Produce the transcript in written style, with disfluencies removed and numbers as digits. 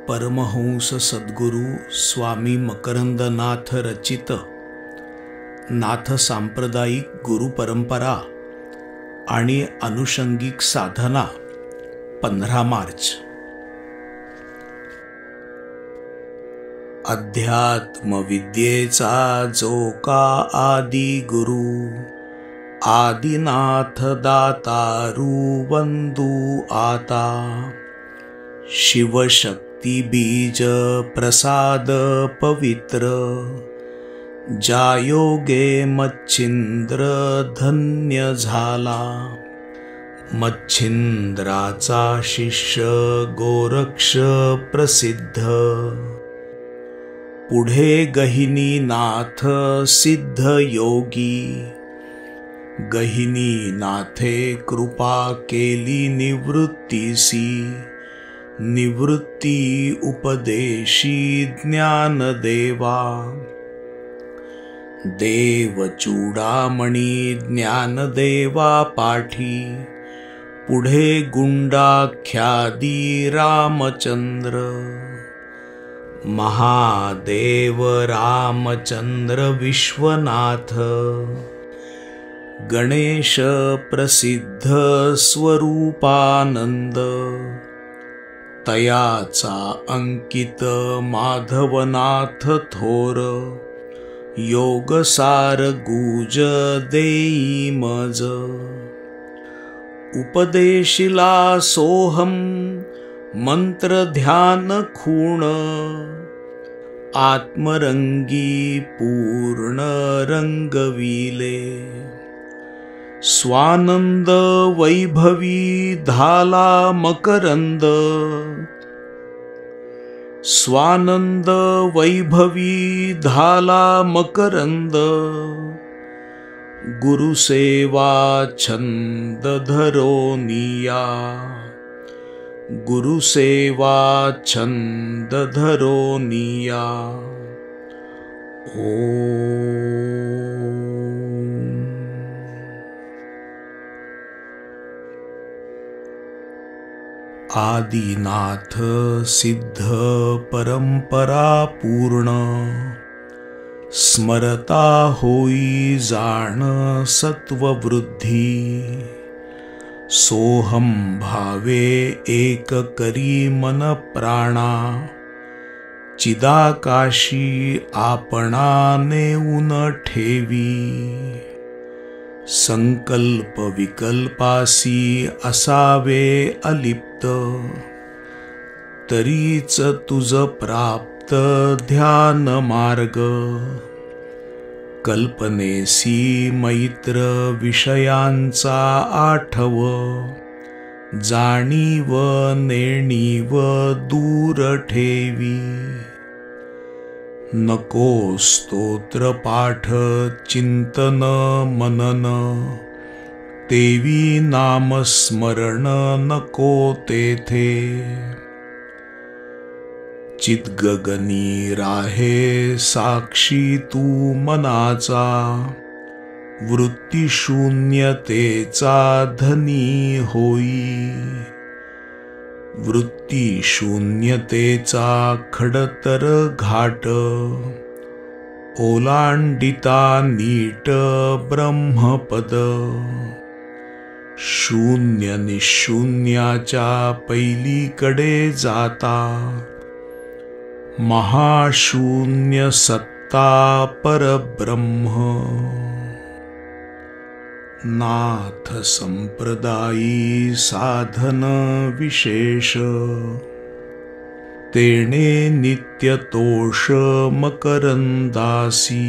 परमहंस सद्गुरू स्वामी मकरंदनाथ रचित नाथ सांप्रदायिक गुरु परंपरा आणि अनुषंगिक साधना 15 मार्च. अध्यात्म विद्येचा जो का आदि गुरु आदिनाथ दातारू वंदू आता. शिवशक्ती बीज प्रसाद पवित्र जायोगे मच्छिंद्र धन्य झाला. मच्छिंद्राचा शिष्य गोरक्ष प्रसिद्ध पुढे गहिनीनाथ सिद्ध योगी. गहिनीनाथे कृपा केली निवृत्तीसी निवृत्ती उपदेशी ज्ञानदेवा. देव चूडामणी ज्ञानदेवा पाठी पुढे गुंडाख्यादी रामचंद्र. महादेव रामचंद्र विश्वनाथ गणेश प्रसिद्ध स्वरूपानंद. तयाचा अंकित माधवनाथ थोर योगसार गुज देई मज. उपदेशिला सोहम मंत्र ध्यान खूण आत्मरंगी पूर्ण रंगविले. स्वानंद वैभवी धाला मकरंद. स्वानंद वैभवी धाला मकरंद. गुरुसेवा छंद धरोनिया. गुरुसेवा छंद धरोनिया. आदिनाथ सिद्ध परंपरा पूर्ण स्मरता होई जाण सत्ववृद्धी. सोहम भावे एक करी मन प्राणा चिदाकाशी आपणा नेऊन ठेवी. संकल्प विकल्पासी असावे अलिप्त तरीच तुझ प्राप्त ध्यान मार्ग. कल्पनेसी मैत्र विषयांचा आठव जाणीव नेणीव दूर ठेवी. नको स्तोत्र पाठ चिंतन मनन तेवी नामस्मरण नको तेथे. चिद्गगनी राहे साक्षी तू मनाचा वृत्तीशून्यतेचा धनी होई. वृत्तीशून्यतेचा खडतर घाट ओलांडिता नीट ब्रह्मपद. शून्य निशून्याच्या पैलीकडे जाता महाशून्य सत्ता परब्रह्म. नाथ संप्रदायी साधन विशेष तेणे नित्यतोष मकरंदासी.